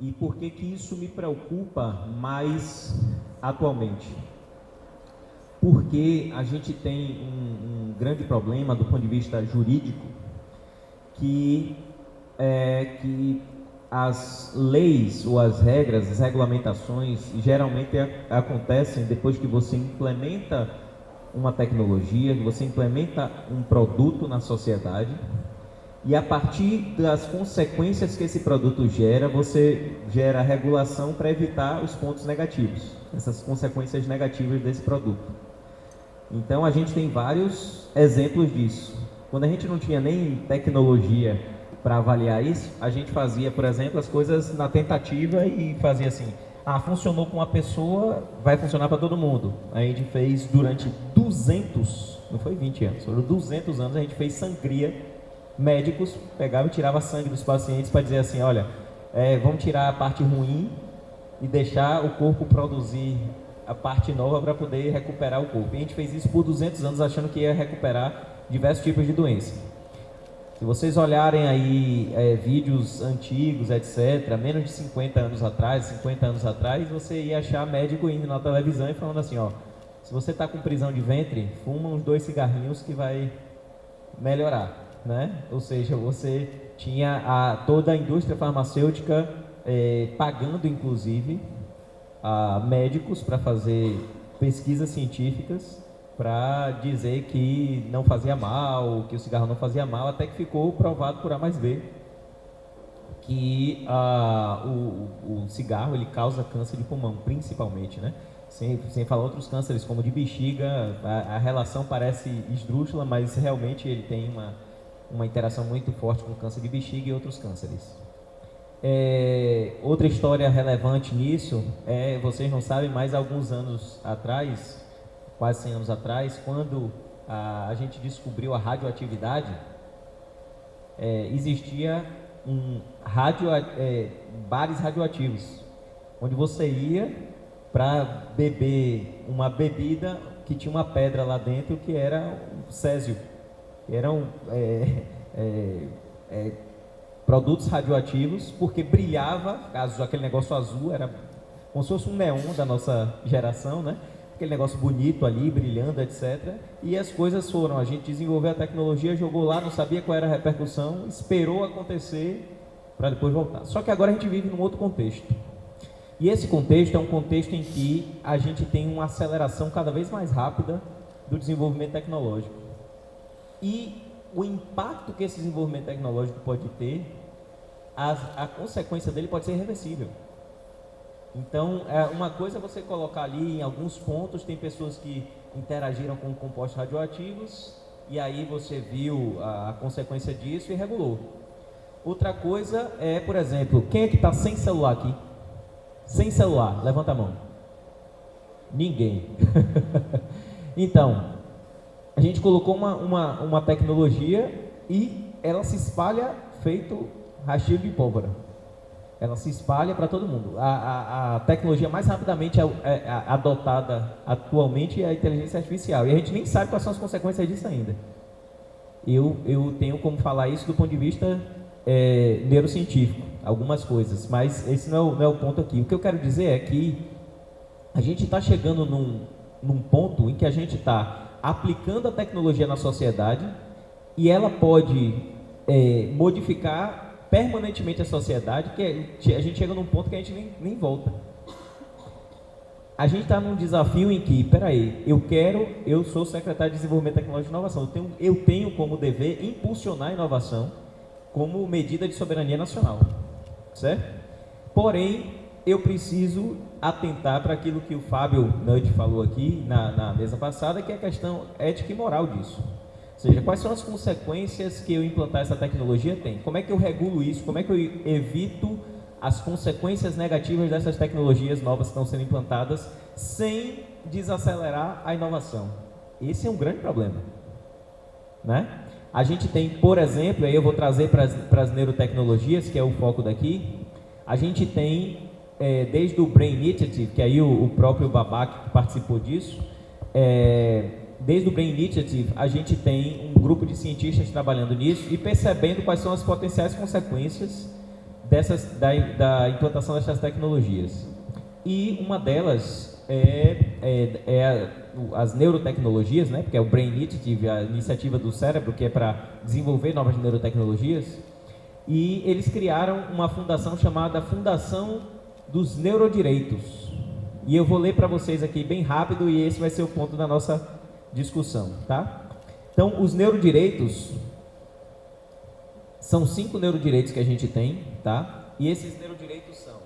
E por que que isso me preocupa mais atualmente? Porque a gente tem um grande problema do ponto de vista jurídico, que é que as leis ou as regras, as regulamentações, geralmente acontecem depois que você implementa uma tecnologia, que você implementa um produto na sociedade, e a partir das consequências que esse produto gera, você gera regulação para evitar os pontos negativos, essas consequências negativas desse produto. Então a gente tem vários exemplos disso. Quando a gente não tinha nem tecnologia para avaliar isso, a gente fazia, por exemplo, as coisas na tentativa e fazia assim: ah, funcionou com uma pessoa, vai funcionar para todo mundo. A gente fez durante 200, não foi 20 anos, foram 200 anos, a gente fez sangria. Médicos pegavam e tiravam sangue dos pacientes para dizer assim: olha, vamos tirar a parte ruim e deixar o corpo produzir a parte nova para poder recuperar o corpo. E a gente fez isso por 200 anos achando que ia recuperar diversos tipos de doença. Se vocês olharem aí vídeos antigos, etc., menos de 50 anos atrás, 50 anos atrás, você ia achar médico indo na televisão e falando assim: ó, se você está com prisão de ventre, fuma uns 2 cigarrinhos que vai melhorar. Né? Ou seja, você tinha toda a indústria farmacêutica pagando, inclusive, a médicos para fazer pesquisas científicas para dizer que não fazia mal, que o cigarro não fazia mal, até que ficou provado por A mais B que o cigarro ele causa câncer de pulmão, principalmente, né? Sem falar outros cânceres como de bexiga. A relação parece esdrúxula, mas realmente ele tem uma interação muito forte com o câncer de bexiga e outros cânceres. Outra história relevante nisso vocês não sabem, mas alguns anos atrás, quase 100 anos atrás, quando a gente descobriu a radioatividade, existia bares radioativos, onde você ia para beber uma bebida que tinha uma pedra lá dentro que era o césio. Eram produtos radioativos, porque brilhava, aquele negócio azul, era como se fosse um neon da nossa geração, né? Aquele negócio bonito ali, brilhando, etc. E as coisas foram, a gente desenvolveu a tecnologia, jogou lá, não sabia qual era a repercussão, esperou acontecer para depois voltar. Só que agora a gente vive num outro contexto. E esse contexto é um contexto em que a gente tem uma aceleração cada vez mais rápida do desenvolvimento tecnológico. E o impacto que esse desenvolvimento tecnológico pode ter, a consequência dele pode ser irreversível. Então, uma coisa é você colocar ali em alguns pontos, tem pessoas que interagiram com compostos radioativos, e aí você viu a consequência disso e regulou. Outra coisa é, por exemplo, quem é que está sem celular aqui? Sem celular, levanta a mão. Ninguém. Então, a gente colocou uma tecnologia e ela se espalha feito rastilho de pólvora. Ela se espalha para todo mundo. A tecnologia mais rapidamente adotada atualmente é a inteligência artificial. E a gente nem sabe quais são as consequências disso ainda. Eu tenho como falar isso do ponto de vista neurocientífico, algumas coisas, mas esse não é o ponto aqui. O que eu quero dizer é que a gente está chegando num ponto em que a gente está aplicando a tecnologia na sociedade e ela pode modificar permanentemente a sociedade, que a gente chega num ponto que a gente nem volta. A gente está num desafio em que, peraí, eu sou secretário de Desenvolvimento Tecnológico e Inovação, eu tenho como dever impulsionar a inovação como medida de soberania nacional, certo? Porém, eu preciso atentar para aquilo que o Fábio Nudge falou aqui na mesa passada, que é a questão ética e moral disso. Ou seja, quais são as consequências que eu implantar essa tecnologia tem? Como é que eu regulo isso? Como é que eu evito as consequências negativas dessas tecnologias novas que estão sendo implantadas sem desacelerar a inovação? Esse é um grande problema, né? A gente tem, por exemplo, aí eu vou trazer para as neurotecnologias, que é o foco daqui, a gente tem, desde o Brain Initiative, que aí o próprio Babak participou disso, desde o Brain Initiative, a gente tem um grupo de cientistas trabalhando nisso e percebendo quais são as potenciais consequências da implantação dessas tecnologias. E uma delas as neurotecnologias, né, porque é o Brain Initiative, a iniciativa do cérebro, que é para desenvolver novas neurotecnologias. E eles criaram uma fundação chamada Fundação dos Neurodireitos. E eu vou ler para vocês aqui bem rápido, e esse vai ser o ponto da nossa discussão, tá? Então, os neurodireitos são 5 neurodireitos que a gente tem, tá? E esses neurodireitos são: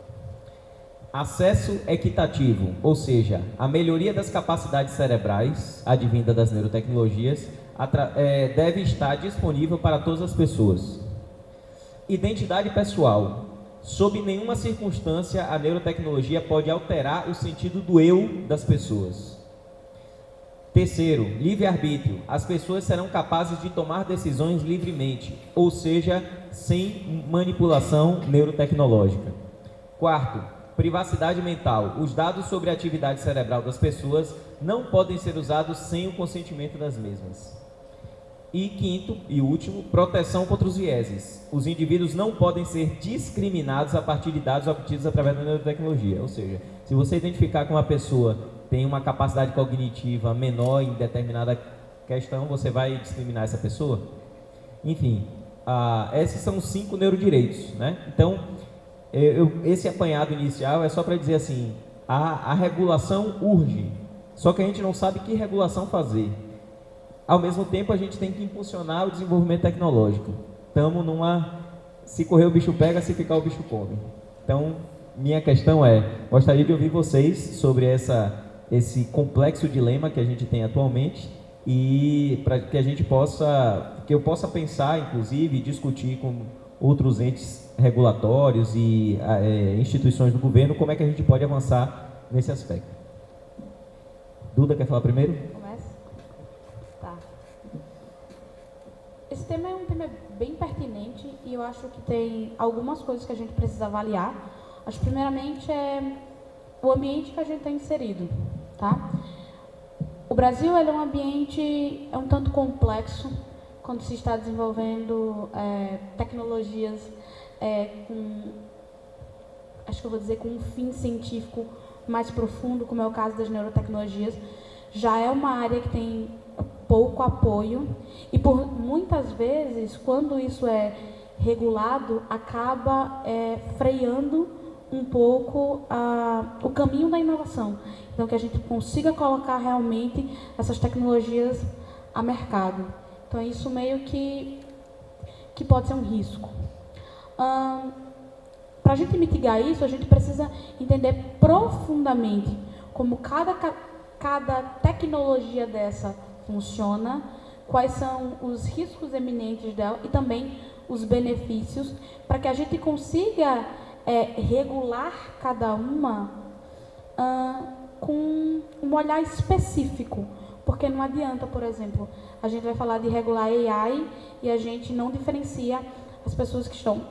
acesso equitativo, ou seja, a melhoria das capacidades cerebrais, advinda das neurotecnologias, deve estar disponível para todas as pessoas. Identidade pessoal. Sob nenhuma circunstância, a neurotecnologia pode alterar o sentido do eu das pessoas. Terceiro, livre-arbítrio. As pessoas serão capazes de tomar decisões livremente, ou seja, sem manipulação neurotecnológica. Quarto, privacidade mental. Os dados sobre a atividade cerebral das pessoas não podem ser usados sem o consentimento das mesmas. E quinto e último, proteção contra os vieses. Os indivíduos não podem ser discriminados a partir de dados obtidos através da neurotecnologia. Ou seja, se você identificar que uma pessoa tem uma capacidade cognitiva menor em determinada questão, você vai discriminar essa pessoa? Enfim, esses são os 5 neurodireitos, né? Então, esse apanhado inicial é só para dizer assim, a regulação urge, só que a gente não sabe que regulação fazer. Ao mesmo tempo, a gente tem que impulsionar o desenvolvimento tecnológico. Estamos se correr o bicho pega, se ficar o bicho come. Então, minha questão gostaria de ouvir vocês sobre esse complexo dilema que a gente tem atualmente, e para que eu possa pensar, inclusive, e discutir com outros entes regulatórios e instituições do governo, como é que a gente pode avançar nesse aspecto. Duda, quer falar primeiro? Começa? Tá. Esse tema é um tema bem pertinente e eu acho que tem algumas coisas que a gente precisa avaliar. Acho que primeiramente o ambiente que a gente está inserido, tá? O Brasil ele é um ambiente um tanto complexo quando se está desenvolvendo tecnologias com um fim científico mais profundo, como é o caso das neurotecnologias. Já é uma área que tem pouco apoio e por muitas vezes, quando isso é regulado, acaba freando um pouco o caminho da inovação. Então, que a gente consiga colocar realmente essas tecnologias a mercado. Então, isso meio que pode ser um risco. Para a gente mitigar isso, a gente precisa entender profundamente como cada tecnologia dessa funciona, quais são os riscos eminentes dela e também os benefícios, para que a gente consiga regular cada uma com um olhar específico. Porque não adianta, por exemplo, a gente vai falar de regular AI e a gente não diferencia as pessoas que estão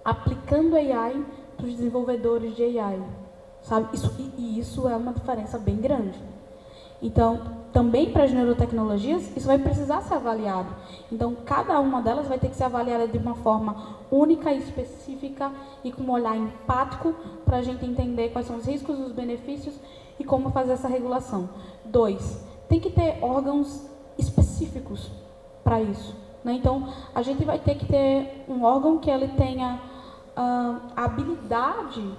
aplicando AI dos desenvolvedores de AI, sabe? Isso é uma diferença bem grande. Então, também para as neurotecnologias, isso vai precisar ser avaliado. Então, cada uma delas vai ter que ser avaliada de uma forma única e específica e com um olhar empático para a gente entender quais são os riscos, os benefícios e como fazer essa regulação. 2, tem que ter órgãos específicos para isso, né? Então, a gente vai ter que ter um órgão que ele tenha a habilidade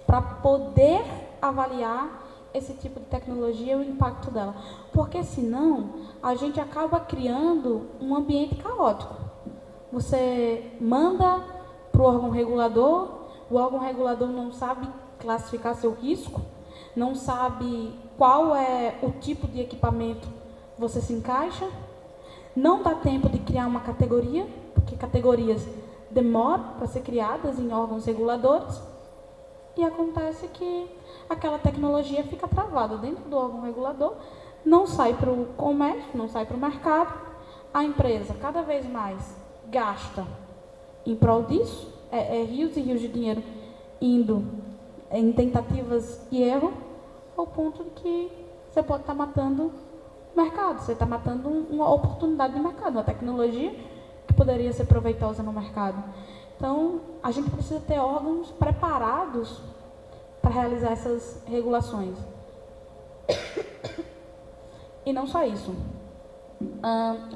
para poder avaliar esse tipo de tecnologia e o impacto dela. Porque senão, a gente acaba criando um ambiente caótico. Você manda para o órgão regulador, o órgão regulador não sabe classificar seu risco, não sabe qual é o tipo de equipamento você se encaixa, não dá tempo de criar uma categoria, porque categorias demoram para ser criadas em órgãos reguladores, e acontece que aquela tecnologia fica travada dentro do órgão regulador, não sai para o comércio, não sai para o mercado, a empresa cada vez mais gasta em prol disso, rios e rios de dinheiro indo em tentativas e erro, ao ponto de que você pode estar matando o mercado, você está matando uma oportunidade de mercado, uma tecnologia que poderia ser proveitosa no mercado. Então, a gente precisa ter órgãos preparados para realizar essas regulações. E não só isso.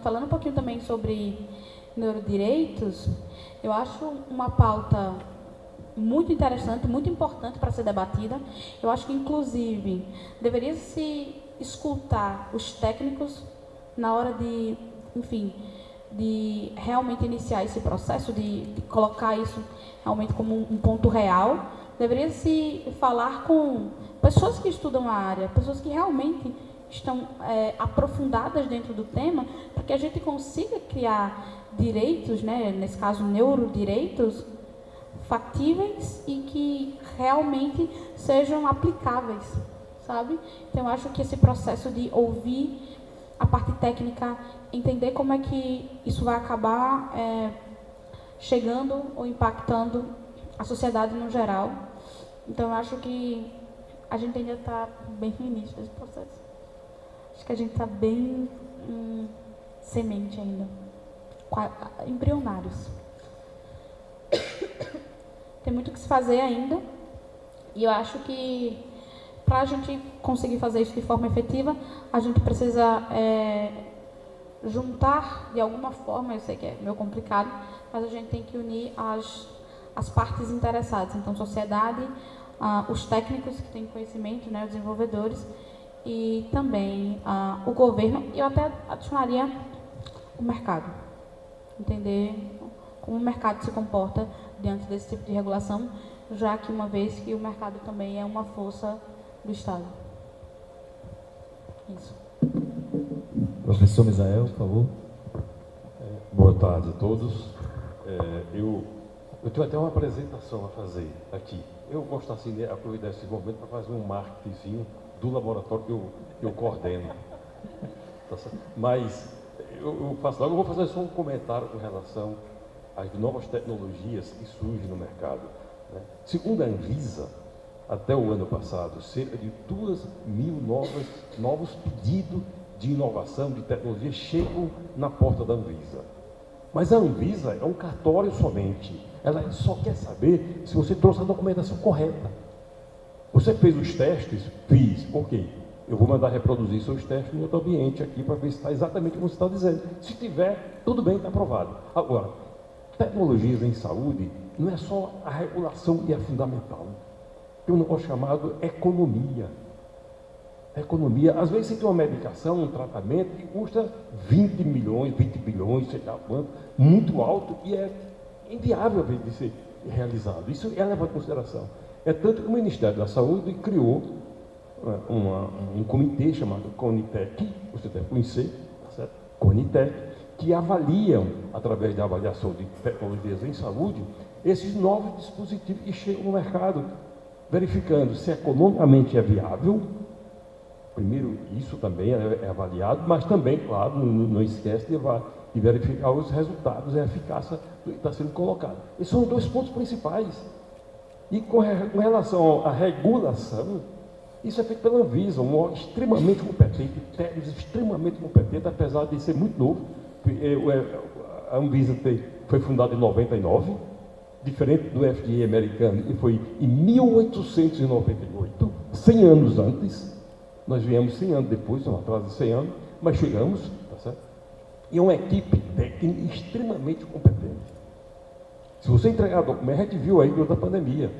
Falando um pouquinho também sobre neurodireitos, eu acho uma pauta muito interessante, muito importante para ser debatida. Eu acho que, inclusive, deveria se escutar os técnicos na hora de, enfim, de realmente iniciar esse processo, de colocar isso realmente como um ponto real. Deveria se falar com pessoas que estudam a área, pessoas que realmente estão aprofundadas dentro do tema, para que a gente consiga criar direitos, né, nesse caso neurodireitos, factíveis e que realmente sejam aplicáveis, sabe? Então, eu acho que esse processo de ouvir a parte técnica, entender como é que isso vai acabar chegando ou impactando a sociedade no geral. Então, eu acho que a gente ainda está bem no início desse processo. Acho que a gente está bem semente ainda, embrionários. Tem muito o que se fazer ainda, e eu acho que para a gente conseguir fazer isso de forma efetiva, a gente precisa juntar de alguma forma, eu sei que é meio complicado, mas a gente tem que unir as partes interessadas, então sociedade, os técnicos que têm conhecimento, né, os desenvolvedores, e também o governo, e eu até adicionaria o mercado. Entender como o mercado se comporta diante desse tipo de regulação, já que uma vez que o mercado também é uma força do Estado. Isso. Professor Misael, por favor. Boa tarde a todos. Eu tenho até uma apresentação a fazer aqui. Eu gosto assim de aproveitar esse momento para fazer um marketingzinho do laboratório que eu coordeno. Mas eu faço logo, eu vou fazer só um comentário com relação às novas tecnologias que surgem no mercado, né? Segundo a Anvisa, até o ano passado, cerca de 2.000 novos pedidos de inovação, de tecnologia, chegam na porta da Anvisa. Mas a Anvisa é um cartório somente. Ela só quer saber se você trouxe a documentação correta. Você fez os testes? Fiz. Ok. Eu vou mandar reproduzir seus testes no outro ambiente aqui para ver se está exatamente como você está dizendo. Se tiver, tudo bem, está aprovado. Agora, tecnologias em saúde não é só a regulação que é fundamental. Tem um negócio chamado economia. Economia, às vezes você tem uma medicação, um tratamento que custa 20 milhões, 20 bilhões, sei lá quanto, muito alto e é inviável de ser realizado. Isso é levado em consideração. É tanto que o Ministério da Saúde criou um comitê chamado CONITEC, você deve conhecer, tá certo? CONITEC, que avaliam, através da avaliação de tecnologias em saúde, esses novos dispositivos que chegam no mercado, verificando se economicamente é viável. Primeiro, isso também é avaliado, mas também, claro, não esquece de verificar os resultados e a eficácia do que está sendo colocado. Esses são 2 pontos principais. E com relação à regulação, isso é feito pela Anvisa, um órgão extremamente competente, técnicos extremamente competentes, apesar de ser muito novo. A Anvisa foi fundada em 99, diferente do FDA americano, que foi em 1898, 100 anos antes. Nós viemos 100 anos depois, um atraso de 100 anos, mas chegamos, tá certo? E é uma equipe técnica extremamente competente. Se você entregar documento, a gente viu aí durante a pandemia,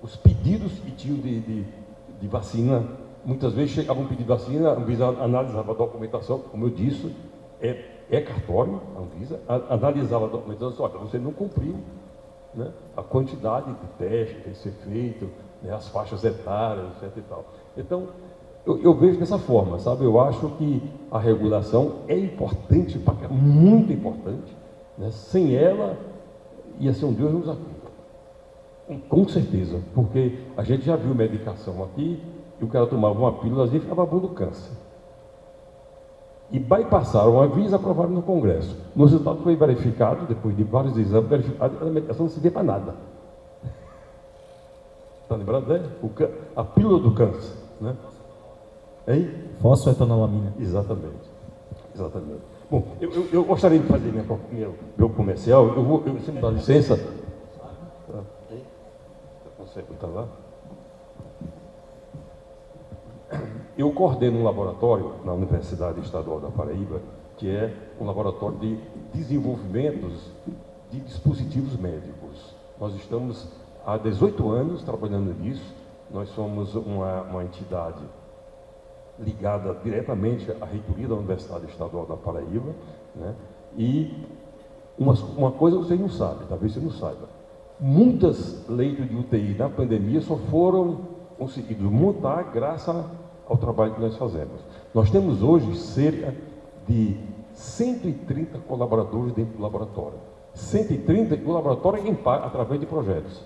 os pedidos que tinham de vacina, muitas vezes chegava um pedido de vacina, a Anvisa analisava a documentação, como eu disse, é cartório, a Anvisa, analisava a documentação, olha, você não cumpriu, né, a quantidade de teste que tem que ser feito, né, as faixas etárias, etc. E tal. Então, eu vejo dessa forma, sabe? Eu acho que a regulação é importante, muito importante, né? Sem ela, ia ser um Deus nos acuda. Com certeza, porque a gente já viu medicação aqui, e o cara tomava uma pílula e ficava bom do câncer. E bypassaram a Anvisa e aprovaram no Congresso. No resultado foi verificado, depois de vários exames, verificado que a medicação não servia para nada. Está lembrado, né? A pílula do câncer, né? Hein? Fosfetanolamina. Exatamente. Bom, eu gostaria de fazer meu comercial. Se me dá licença, Consegue botar lá? Eu coordeno um laboratório na Universidade Estadual da Paraíba, que é um laboratório de desenvolvimentos de dispositivos médicos. Nós estamos há 18 anos trabalhando nisso. Nós somos uma entidade ligada diretamente à reitoria da Universidade Estadual da Paraíba, né? E uma coisa você não sabe, talvez você não saiba. Muitas leitos de UTI na pandemia só foram conseguidos montar graças ao trabalho que nós fazemos. Nós temos hoje cerca de 130 colaboradores dentro do laboratório. 130 e o laboratório através de projetos.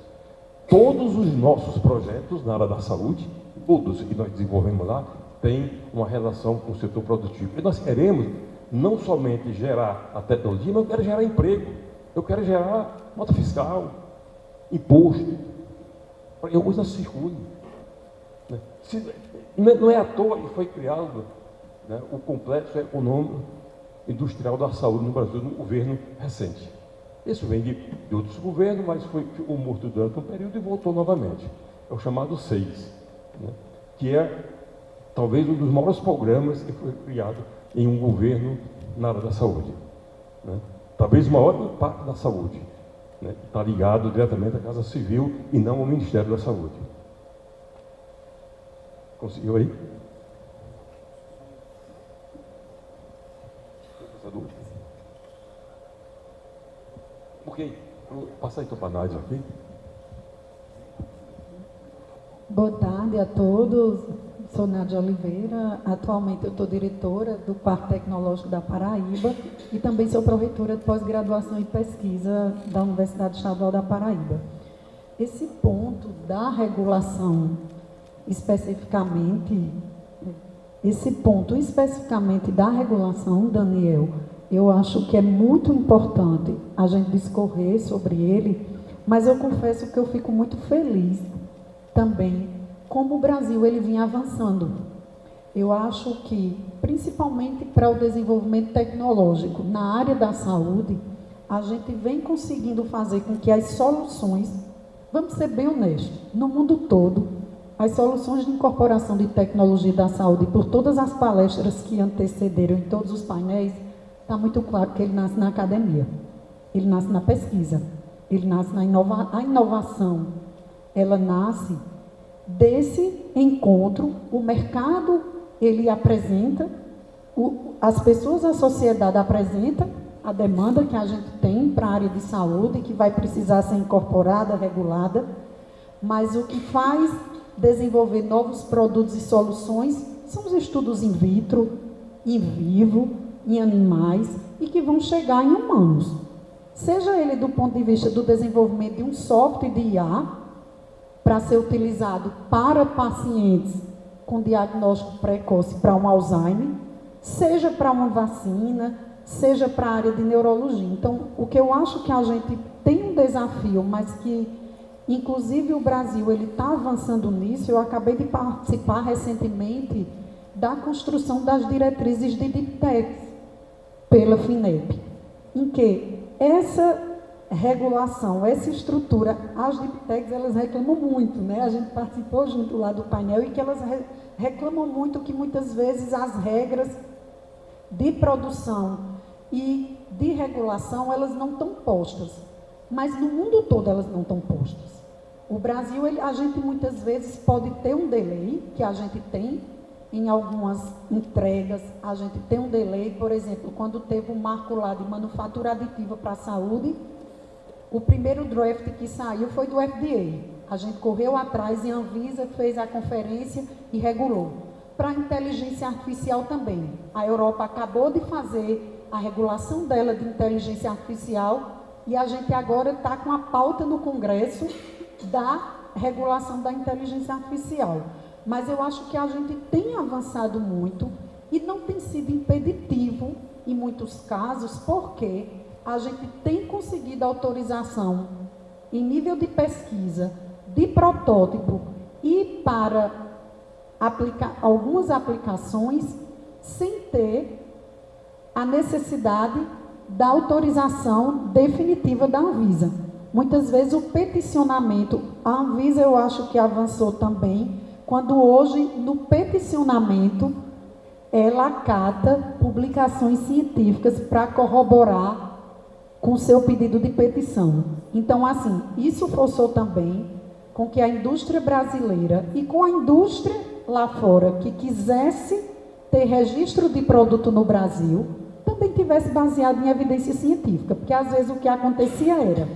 Todos os nossos projetos na área da saúde, todos que nós desenvolvemos lá, têm uma relação com o setor produtivo. E nós queremos não somente gerar a tecnologia, mas eu quero gerar emprego. Eu quero gerar nota fiscal, imposto, para que a coisa circule. Não é à toa que foi criado, né, o complexo econômico industrial da saúde no Brasil, no governo recente. Isso vem de outros governos, mas ficou morto durante um período e voltou novamente. É o chamado SEIS, né, que é talvez um dos maiores programas que foi criado em um governo na área da saúde, né? Talvez o maior impacto da saúde, né? Está ligado diretamente à Casa Civil e não ao Ministério da Saúde. Conseguiu aí? Ok, vou passar então para a Nádia aqui. Boa tarde a todos. Sou Nádia Oliveira, atualmente eu estou diretora do Parque Tecnológico da Paraíba e também sou pró-reitora de pós-graduação e pesquisa da Universidade Estadual da Paraíba. Esse ponto da regulação, especificamente da regulação, Daniel, eu acho que é muito importante a gente discorrer sobre ele, mas eu confesso que eu fico muito feliz também como o Brasil ele vinha avançando. Eu acho que, principalmente para o desenvolvimento tecnológico na área da saúde, a gente vem conseguindo fazer com que as soluções, vamos ser bem honestos, no mundo todo, as soluções de incorporação de tecnologia da saúde, por todas as palestras que antecederam em todos os painéis, está muito claro que ele nasce na academia, ele nasce na pesquisa, ele nasce a inovação, ela nasce desse encontro. O mercado, ele apresenta, as pessoas, a sociedade apresenta a demanda que a gente tem para a área de saúde, que vai precisar ser incorporada, regulada, mas o que faz desenvolver novos produtos e soluções são os estudos in vitro, in vivo, em animais, e que vão chegar em humanos. Seja ele do ponto de vista do desenvolvimento de um software de IA, para ser utilizado para pacientes com diagnóstico precoce para um Alzheimer, seja para uma vacina, seja para a área de neurologia. Então, o que eu acho que a gente tem um desafio, mas que, inclusive, o Brasil ele está avançando nisso. Eu acabei de participar recentemente da construção das diretrizes de Deep Tech pela FINEP, em que essa regulação, essa estrutura, as Deep Techs, elas reclamam muito, né? A gente participou junto lá do painel e que elas reclamam muito que muitas vezes as regras de produção e de regulação, elas não estão postas. Mas no mundo todo elas não estão postas. O Brasil, a gente muitas vezes pode ter um delay, que a gente tem em algumas entregas, a gente tem um delay, por exemplo, quando teve um marco lá de manufatura aditiva para a saúde, o primeiro draft que saiu foi do FDA. A gente correu atrás e a Anvisa fez a conferência e regulou. Para a inteligência artificial também. A Europa acabou de fazer a regulação dela de inteligência artificial e a gente agora está com a pauta no Congresso da regulação da inteligência artificial. Mas eu acho que a gente tem avançado muito e não tem sido impeditivo em muitos casos, porque a gente tem conseguido autorização em nível de pesquisa, de protótipo e para algumas aplicações sem ter a necessidade da autorização definitiva da Anvisa. Muitas vezes o peticionamento, a Anvisa eu acho que avançou também, quando hoje no peticionamento ela acata publicações científicas para corroborar com o seu pedido de petição. Então, assim, isso forçou também com que a indústria brasileira e com a indústria lá fora que quisesse ter registro de produto no Brasil, também tivesse baseado em evidência científica, porque às vezes o que acontecia era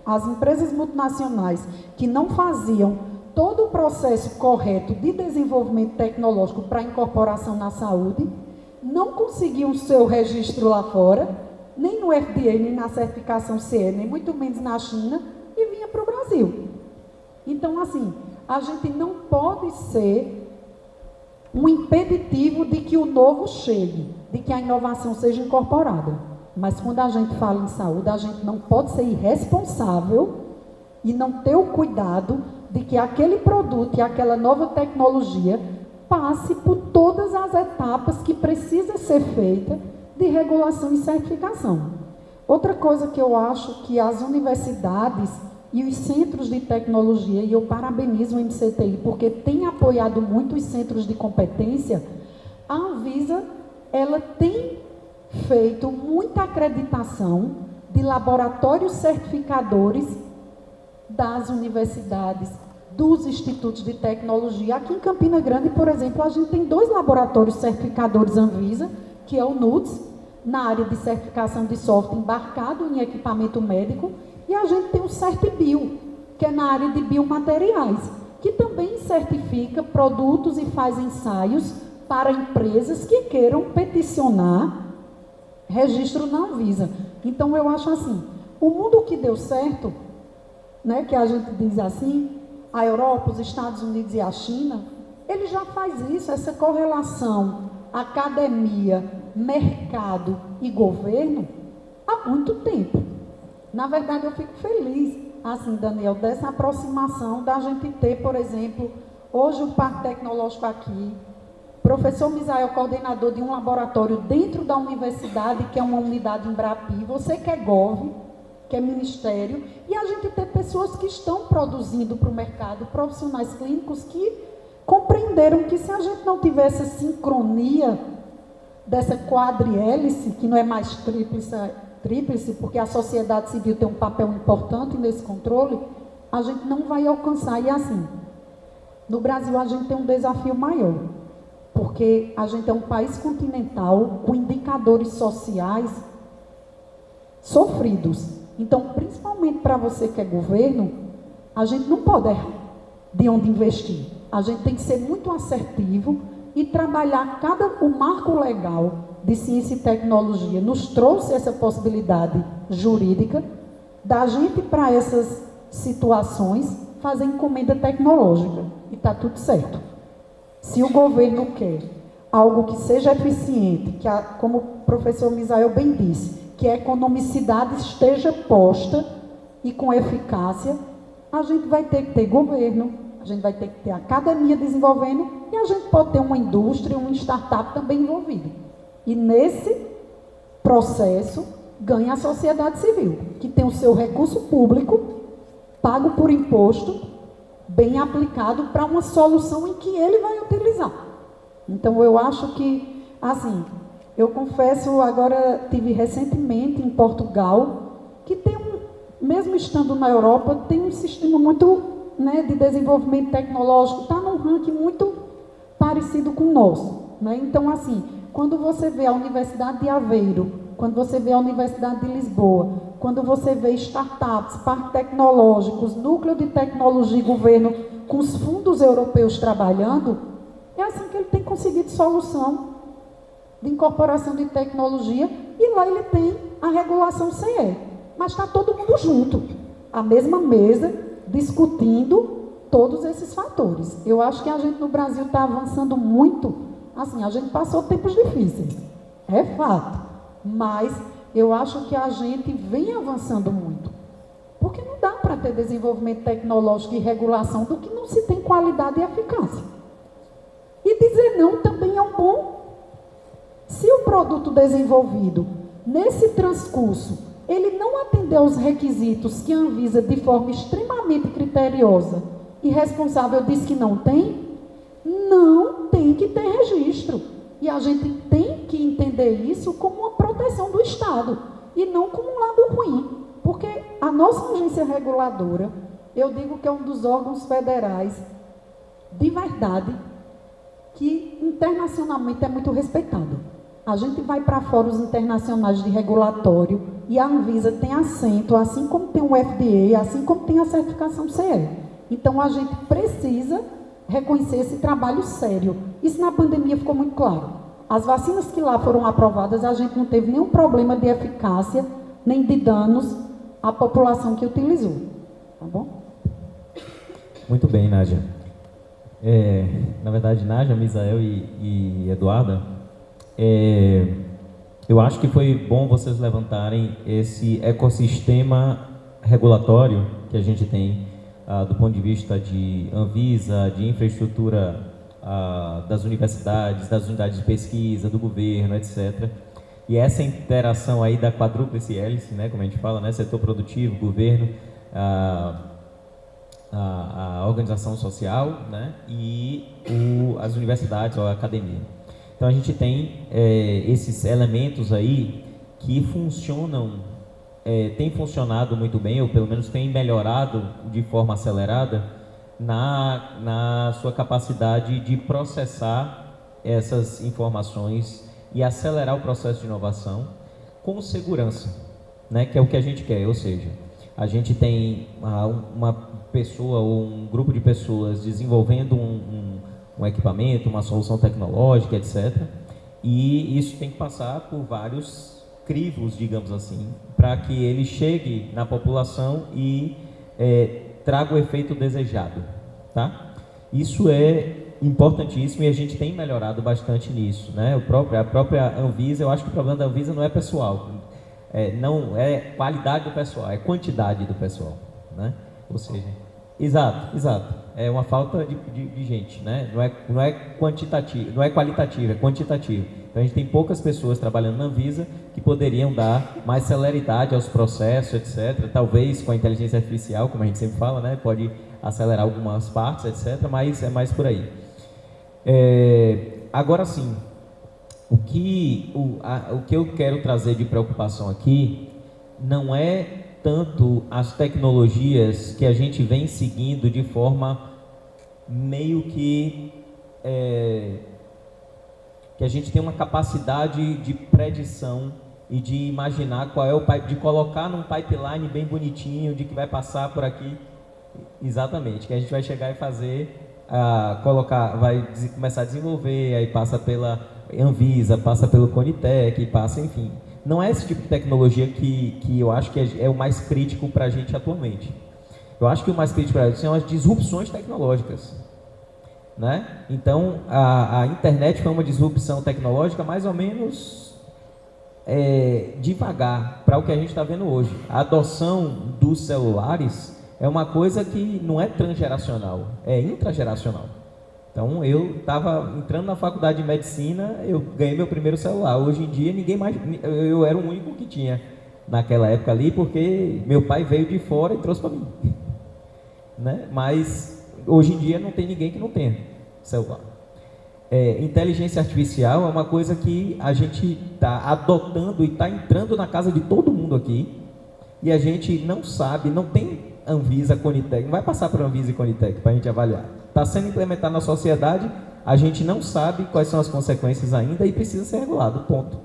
as empresas multinacionais que não faziam todo o processo correto de desenvolvimento tecnológico para incorporação na saúde, não conseguiam seu registro lá fora, nem no FDA, nem na certificação CE, nem muito menos na China, e vinha para o Brasil. Então, assim, a gente não pode ser um impeditivo de que o novo chegue, de que a inovação seja incorporada. Mas quando a gente fala em saúde, a gente não pode ser irresponsável e não ter o cuidado de que aquele produto e aquela nova tecnologia passe por todas as etapas que precisa ser feita de regulação e certificação. Outra coisa que eu acho que as universidades e os centros de tecnologia, e eu parabenizo o MCTI porque tem apoiado muito os centros de competência, a Anvisa, ela tem feito muita acreditação de laboratórios certificadores das universidades, dos institutos de tecnologia. Aqui em Campina Grande, por exemplo, a gente tem 2 laboratórios certificadores Anvisa, que é o NUTS, na área de certificação de software embarcado em equipamento médico, e a gente tem o CertBio, que é na área de biomateriais, que também certifica produtos e faz ensaios para empresas que queiram peticionar registro na Anvisa. Então, eu acho assim, o mundo que deu certo, né, que a gente diz assim, a Europa, os Estados Unidos e a China, ele já faz isso, essa correlação academia, mercado e governo, há muito tempo. Na verdade, eu fico feliz, assim, Daniel, dessa aproximação da gente ter, por exemplo, hoje o Parque Tecnológico aqui, professor Misael, coordenador de um laboratório dentro da universidade, que é uma unidade Embrapi, você que é GOV, que é Ministério, e a gente ter pessoas que estão produzindo para o mercado, profissionais clínicos que compreenderam que se a gente não tivesse sincronia dessa quadrihélice, que não é mais tríplice, porque a sociedade civil tem um papel importante nesse controle, a gente não vai alcançar. E assim, no Brasil a gente tem um desafio maior, porque a gente é um país continental com indicadores sociais sofridos. Então, principalmente para você que é governo, a gente não pode errar de onde investir. A gente tem que ser muito assertivo e trabalhar o marco legal de ciência e tecnologia nos trouxe essa possibilidade jurídica da gente, para essas situações, fazer encomenda tecnológica. E está tudo certo. Se o governo quer algo que seja eficiente, como o professor Misael bem disse, que a economicidade esteja posta e com eficácia, a gente vai ter que ter governo, a gente vai ter que ter academia desenvolvendo e a gente pode ter uma indústria, uma startup também envolvida. E nesse processo ganha a sociedade civil, que tem o seu recurso público, pago por imposto, bem aplicado para uma solução em que ele vai utilizar. Então, eu acho que, assim, eu confesso, agora tive recentemente em Portugal, que tem mesmo estando na Europa, tem um sistema muito, né, de desenvolvimento tecnológico, está num ranking muito parecido com o nosso. Né? Então, assim, quando você vê a Universidade de Aveiro, quando você vê a Universidade de Lisboa, quando você vê startups, parques tecnológicos, núcleo de tecnologia e governo com os fundos europeus trabalhando, é assim que ele tem conseguido solução de incorporação de tecnologia, e lá ele tem a regulação CE. Mas está todo mundo junto, à mesma mesa, discutindo todos esses fatores. Eu acho que a gente no Brasil está avançando muito, assim, a gente passou tempos difíceis, é fato, mas eu acho que a gente vem avançando muito, porque não dá para ter desenvolvimento tecnológico e regulação do que não se tem qualidade e eficácia. E dizer não também é um bom. Se o produto desenvolvido, nesse transcurso, ele não atendeu aos requisitos que a Anvisa, de forma extremamente criteriosa e responsável, diz que não tem que ter registro. E a gente tem que entender isso como uma proteção do Estado e não como um lado ruim. Porque a nossa agência reguladora, eu digo que é um dos órgãos federais, de verdade, que internacionalmente é muito respeitado. A gente vai para fóruns internacionais de regulatório e a Anvisa tem assento, assim como tem o FDA, assim como tem a certificação CE. Então, a gente precisa reconhecer esse trabalho sério. Isso na pandemia ficou muito claro. As vacinas que lá foram aprovadas, a gente não teve nenhum problema de eficácia, nem de danos à população que utilizou. Tá bom? Muito bem, Nádia. Na verdade, Nádia, Misael e Eduarda, eu acho que foi bom vocês levantarem esse ecossistema regulatório que a gente tem do ponto de vista de Anvisa, de infraestrutura das universidades, das unidades de pesquisa, do governo, etc. E essa interação aí da quadrúplice hélice, né, como a gente fala, né, setor produtivo, governo, a organização social, né, e as universidades ou a academia. Então a gente tem esses elementos aí que funcionam, tem funcionado muito bem, ou pelo menos tem melhorado de forma acelerada na sua capacidade de processar essas informações e acelerar o processo de inovação com segurança, né, que é o que a gente quer, ou seja, a gente tem uma pessoa ou um grupo de pessoas desenvolvendo um equipamento, uma solução tecnológica, etc. E isso tem que passar por vários crivos, digamos assim, para que ele chegue na população e traga o efeito desejado, tá? Isso é importantíssimo e a gente tem melhorado bastante nisso, né? A própria Anvisa, eu acho que o problema da Anvisa não é pessoal, não é qualidade do pessoal, é quantidade do pessoal, né? Ou seja, exato, é uma falta de gente, né? Não é quantitativo, não é qualitativo, é quantitativo. Então a gente tem poucas pessoas trabalhando na Anvisa que poderiam dar mais celeridade aos processos, etc. Talvez com a inteligência artificial, como a gente sempre fala, né? Pode acelerar algumas partes, etc. Mas é mais por aí. Agora sim, o que eu quero trazer de preocupação aqui não é tanto as tecnologias que a gente vem seguindo de forma meio que a gente tem uma capacidade de predição e de imaginar qual é o pipe, de colocar num pipeline bem bonitinho, de que vai passar por aqui, exatamente, que a gente vai chegar e fazer, vai começar a desenvolver, aí passa pela Anvisa, passa pelo Conitec, passa, enfim. Não é esse tipo de tecnologia que eu acho que é o mais crítico para a gente atualmente. Eu acho que o mais crítico para a gente são as disrupções tecnológicas, né? Então, a internet foi uma disrupção tecnológica mais ou menos devagar para o que a gente está vendo hoje. A adoção dos celulares é uma coisa que não é transgeracional, é intrageracional. Então, eu estava entrando na faculdade de medicina, eu ganhei meu primeiro celular. Hoje em dia, ninguém mais... Eu era o único que tinha naquela época ali, porque meu pai veio de fora e trouxe para mim. Né? Mas, hoje em dia, não tem ninguém que não tenha celular. Inteligência artificial é uma coisa que a gente está adotando e está entrando na casa de todo mundo aqui, e a gente não sabe, não tem Anvisa, Conitec, não vai passar para Anvisa e Conitec para a gente avaliar. Está sendo implementado na sociedade, a gente não sabe quais são as consequências ainda e precisa ser regulado, ponto.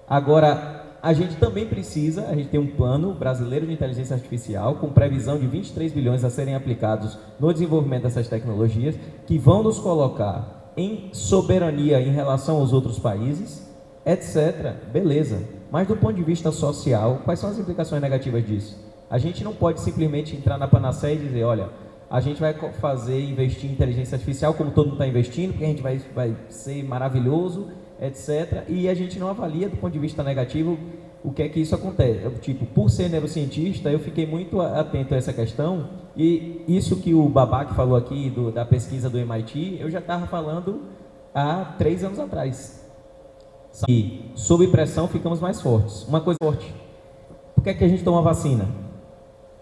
Agora, a gente também precisa, a gente tem um plano brasileiro de inteligência artificial com previsão de 23 bilhões a serem aplicados no desenvolvimento dessas tecnologias, que vão nos colocar em soberania em relação aos outros países, etc. Beleza. Mas do ponto de vista social, quais são as implicações negativas disso? A gente não pode simplesmente entrar na panaceia e dizer, olha, a gente vai investir em inteligência artificial como todo mundo está investindo, porque a gente vai ser maravilhoso, etc. E a gente não avalia do ponto de vista negativo o que é que isso acontece. Tipo, por ser neurocientista, eu fiquei muito atento a essa questão, e isso que o Babak falou aqui, da pesquisa do MIT, eu já estava falando há 3 anos atrás. E sob pressão ficamos mais fortes. Uma coisa forte. Por que é que a gente toma vacina?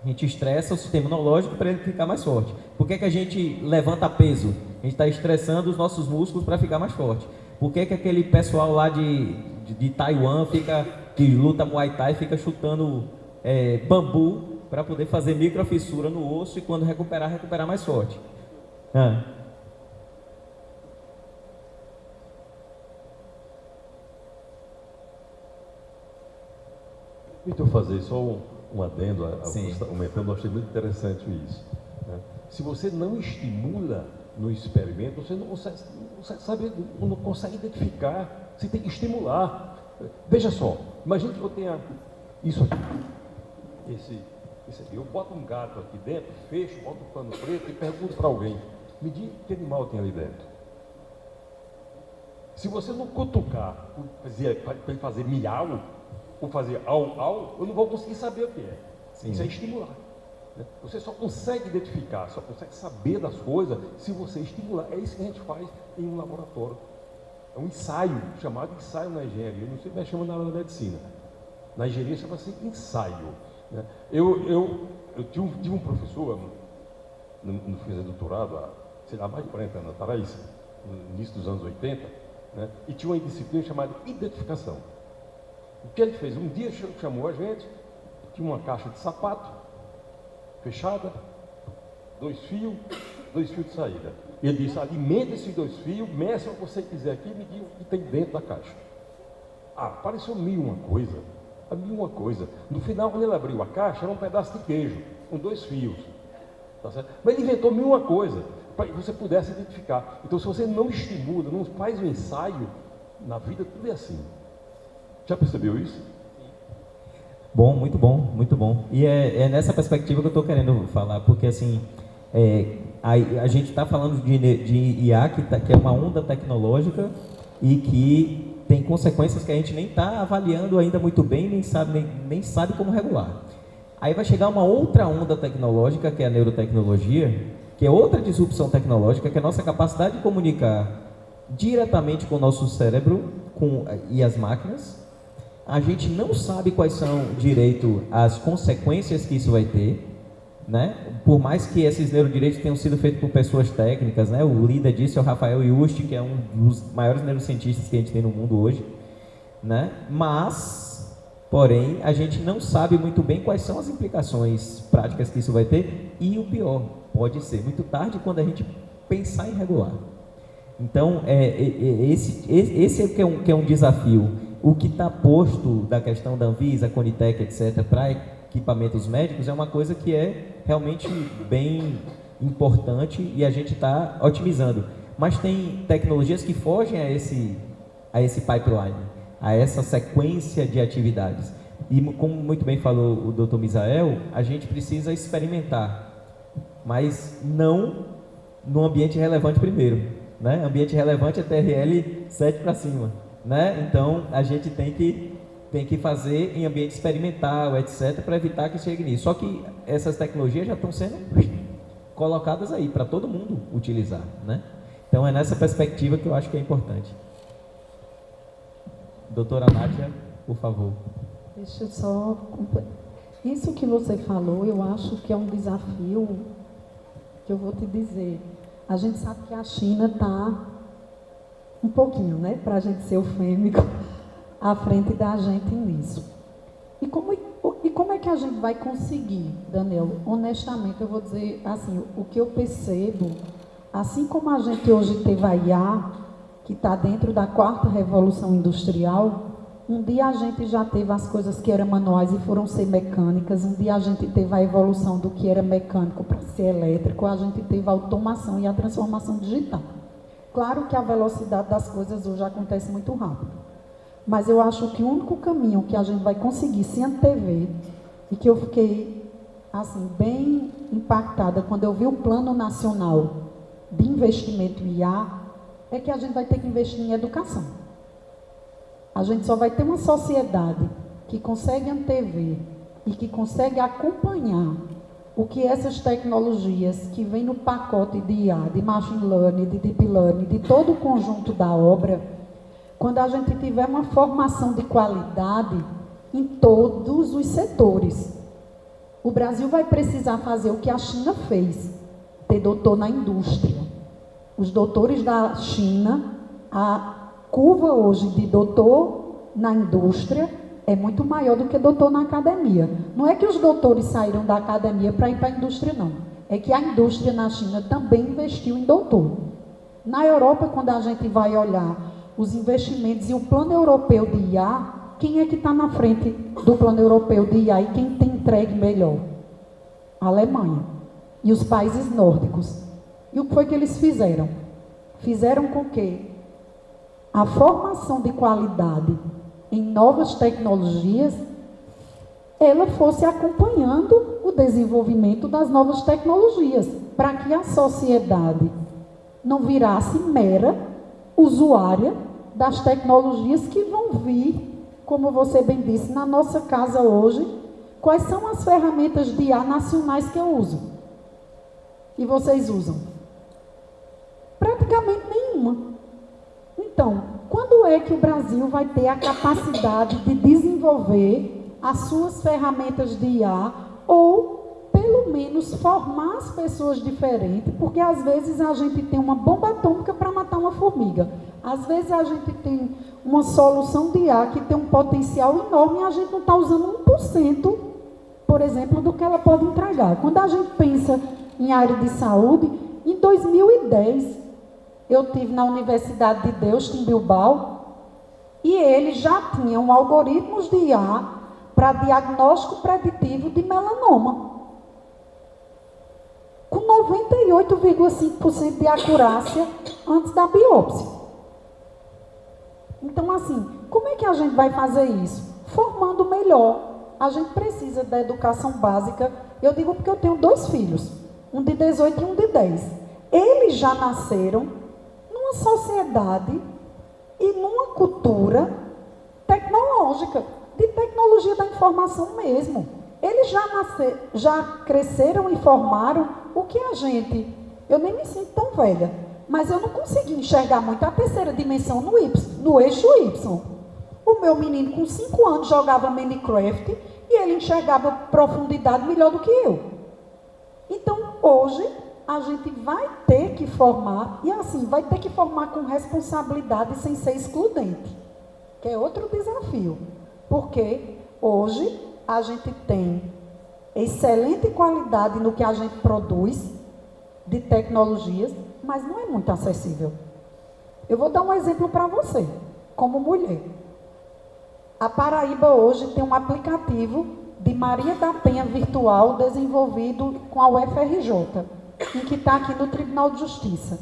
A gente estressa o sistema imunológico para ele ficar mais forte. Por que é que a gente levanta peso? A gente está estressando os nossos músculos para ficar mais forte. Por que é que aquele pessoal lá de Taiwan que luta Muay Thai fica chutando bambu para poder fazer microfissura no osso e quando recuperar mais forte? Então, fazer só um adendo ao que Sim. você está comentando, eu achei muito interessante isso. Né? Se você não estimula no experimento, você não consegue saber, não consegue identificar, você tem que estimular. Veja só, imagine que eu tenha isso aqui, esse aqui. Eu boto um gato aqui dentro, fecho, boto um pano preto e pergunto para alguém, me diga que animal tem ali dentro. Se você não cutucar para ele fazer miau, ou fazer au, eu não vou conseguir saber o que é. Sim. Isso é estimular. Né? Você só consegue identificar, só consegue saber das coisas se você estimular. É isso que a gente faz em um laboratório. É um ensaio, chamado ensaio na engenharia. Não sei como é que chama na área da medicina. Na engenharia chama-se ensaio. Né? Eu tive um professor, no fiz doutorado, há mais de 40 anos atrás, no início dos anos 80, né? E tinha uma disciplina chamada identificação. O que ele fez? Um dia chamou a gente, tinha uma caixa de sapato, fechada, 2 fios de saída. Ele disse, alimenta esses 2 fios, meça o que você quiser aqui e me diga o que tem dentro da caixa. Pareceu mil uma coisa. No final, quando ele abriu a caixa, era um pedaço de queijo, com 2 fios. Tá certo? Mas ele inventou mil uma coisa, para que você pudesse identificar. Então, se você não estimula, não faz o ensaio, na vida tudo é assim. Já percebeu isso? Bom, muito bom, muito bom. E é nessa perspectiva que eu estou querendo falar, porque assim, a gente está falando de IA, que é uma onda tecnológica e que tem consequências que a gente nem está avaliando ainda muito bem, nem sabe como regular. Aí vai chegar uma outra onda tecnológica, que é a neurotecnologia, que é outra disrupção tecnológica, que é a nossa capacidade de comunicar diretamente com o nosso cérebro e as máquinas. A gente não sabe quais são direito as consequências que isso vai ter, né? Por mais que esses neurodireitos tenham sido feitos por pessoas técnicas, né? O líder disso é o Rafael Yuste, que é um dos maiores neurocientistas que a gente tem no mundo hoje, né? Mas, porém, a gente não sabe muito bem quais são as implicações práticas que isso vai ter e o pior, pode ser muito tarde quando a gente pensar em regular. Então, esse é que é um desafio. O que está posto da questão da Anvisa, Conitec, etc., para equipamentos médicos é uma coisa que é realmente bem importante e a gente está otimizando. Mas tem tecnologias que fogem a esse pipeline, a essa sequência de atividades. E como muito bem falou o Dr. Misael, a gente precisa experimentar, mas não no ambiente relevante primeiro. Né? Ambiente relevante é TRL 7 para cima. Né? Então, a gente tem que fazer em ambiente experimental, etc., para evitar que chegue nisso. Só que essas tecnologias já estão sendo colocadas aí para todo mundo utilizar. Né? Então, é nessa perspectiva que eu acho que é importante. Doutora Nádia, por favor. Deixa eu só... Isso que você falou, eu acho que é um desafio que eu vou te dizer. A gente sabe que a China está um pouquinho, né, para a gente ser eufêmico, à frente da gente nisso. E como é que a gente vai conseguir, Daniel? Honestamente, eu vou dizer assim, o que eu percebo, assim como a gente hoje teve a IA, que está dentro da 4ª revolução industrial, um dia a gente já teve as coisas que eram manuais e foram ser mecânicas, um dia a gente teve a evolução do que era mecânico para ser elétrico, a gente teve a automação e a transformação digital. Claro que a velocidade das coisas hoje acontece muito rápido, mas eu acho que o único caminho que a gente vai conseguir se antever, e que eu fiquei assim, bem impactada quando eu vi o Plano Nacional de Investimento em IA, é que a gente vai ter que investir em educação. A gente só vai ter uma sociedade que consegue antever e que consegue acompanhar o que essas tecnologias que vêm no pacote de IA, de Machine Learning, de Deep Learning, de todo o conjunto da obra, quando a gente tiver uma formação de qualidade, em todos os setores. O Brasil vai precisar fazer o que a China fez, ter doutor na indústria. Os doutores da China, a curva hoje de doutor na indústria é muito maior do que doutor na academia. Não é que os doutores saíram da academia para ir para a indústria, não. É que a indústria na China também investiu em doutor. Na Europa, quando a gente vai olhar os investimentos e o plano europeu de IA, quem é que está na frente do plano europeu de IA e quem tem entregue melhor? A Alemanha e os países nórdicos. E o que foi que eles fizeram? Fizeram com que a formação de qualidade em novas tecnologias, ela fosse acompanhando o desenvolvimento das novas tecnologias, para que a sociedade não virasse mera usuária das tecnologias que vão vir, como você bem disse, na nossa casa hoje. Quais são as ferramentas de IA nacionais que eu uso? E vocês usam? Praticamente nenhuma. Então, quando é que o Brasil vai ter a capacidade de desenvolver as suas ferramentas de IA ou, pelo menos, formar as pessoas diferentes? Porque, às vezes, a gente tem uma bomba atômica para matar uma formiga. Às vezes, a gente tem uma solução de IA que tem um potencial enorme e a gente não está usando 1%, por exemplo, do que ela pode entregar. Quando a gente pensa em área de saúde, em 2010, eu estive na Universidade de Deusto, em Bilbao, e eles já tinham algoritmos de IA para diagnóstico preditivo de melanoma, com 98,5% de acurácia antes da biópsia. Então, assim, como é que a gente vai fazer isso? Formando melhor. A gente precisa da educação básica. Eu digo porque eu tenho 2 filhos, um de 18 e um de 10. Eles já nasceram numa sociedade e numa cultura tecnológica, de tecnologia da informação mesmo. Eles já cresceram e formaram o que a gente... Eu nem me sinto tão velha, mas eu não consegui enxergar muito a terceira dimensão no eixo Y. O meu menino com 5 anos jogava Minecraft e ele enxergava profundidade melhor do que eu. Então, hoje, a gente vai ter que formar, e assim, vai ter que formar com responsabilidade sem ser excludente, que é outro desafio. Porque hoje a gente tem excelente qualidade no que a gente produz de tecnologias, mas não é muito acessível. Eu vou dar um exemplo para você, como mulher. A Paraíba hoje tem um aplicativo de Maria da Penha virtual desenvolvido com a UFRJ, em que está aqui no Tribunal de Justiça.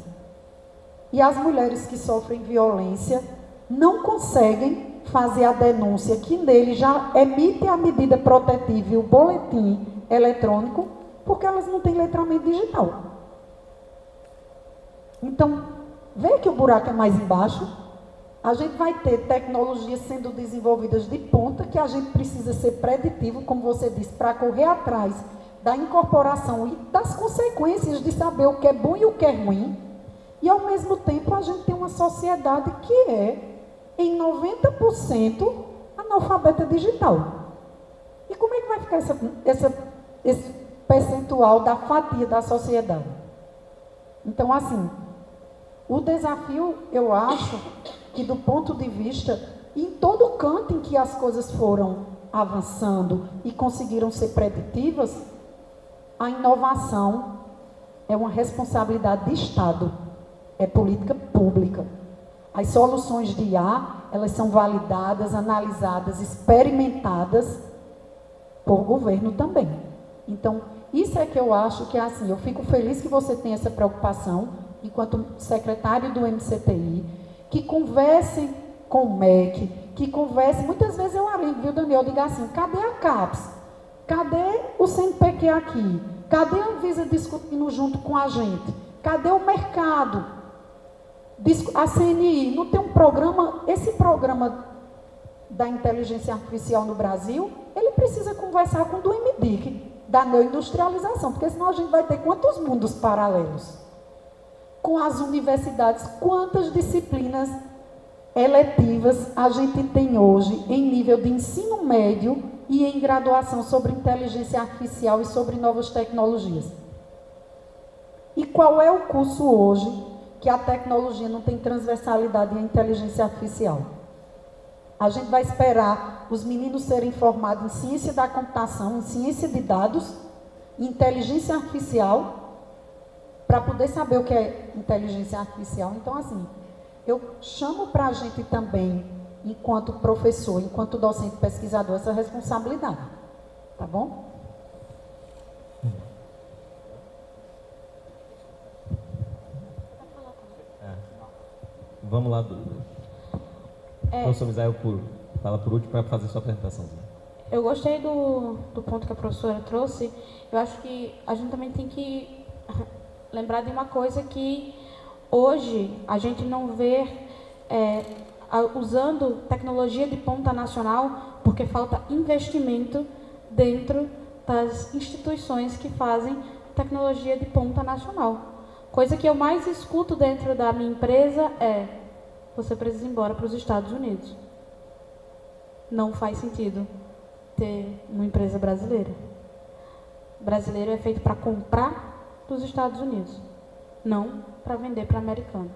E as mulheres que sofrem violência não conseguem fazer a denúncia, que nele já emite a medida protetiva e o boletim eletrônico, porque elas não têm letramento digital. Então, vê que o buraco é mais embaixo. A gente vai ter tecnologias sendo desenvolvidas de ponta, que a gente precisa ser preditivo, como você disse, para correr atrás da incorporação e das consequências de saber o que é bom e o que é ruim. E, ao mesmo tempo, a gente tem uma sociedade que é, em 90%, analfabeta digital. E como é que vai ficar esse percentual da fatia da sociedade? Então, assim, o desafio, eu acho, que do ponto de vista, em todo canto em que as coisas foram avançando e conseguiram ser preditivas, a inovação é uma responsabilidade de Estado, é política pública. As soluções de IA, elas são validadas, analisadas, experimentadas por governo também. Então, isso é que eu acho que é assim, eu fico feliz que você tenha essa preocupação, enquanto secretário do MCTI, que conversem com o MEC, que conversem, muitas vezes eu alinho, viu, Daniel, diga assim, cadê a CAPES? Cadê o CNPq aqui? Cadê a Anvisa discutindo junto com a gente? Cadê o mercado? A CNI não tem um programa, esse programa da inteligência artificial no Brasil, ele precisa conversar com o do MDIC, da neoindustrialização, porque senão a gente vai ter quantos mundos paralelos? Com as universidades, quantas disciplinas eletivas a gente tem hoje em nível de ensino médio e em graduação sobre inteligência artificial e sobre novas tecnologias? E qual é o curso hoje que a tecnologia não tem transversalidade em inteligência artificial? A gente vai esperar os meninos serem formados em ciência da computação, em ciência de dados, em inteligência artificial, para poder saber o que é inteligência artificial. Então, assim, eu chamo para a gente também, enquanto professor, enquanto docente pesquisador, essa responsabilidade. Tá bom? Vamos lá, professor Misael, fala por último para fazer sua apresentação. Eu gostei do ponto que a professora trouxe. Eu acho que a gente também tem que lembrar de uma coisa que hoje a gente não vê usando tecnologia de ponta nacional porque falta investimento dentro das instituições que fazem tecnologia de ponta nacional. Coisa que eu mais escuto dentro da minha empresa é: você precisa ir embora para os Estados Unidos. Não faz sentido ter uma empresa brasileira. Brasileiro é feito para comprar dos Estados Unidos, não para vender para americano.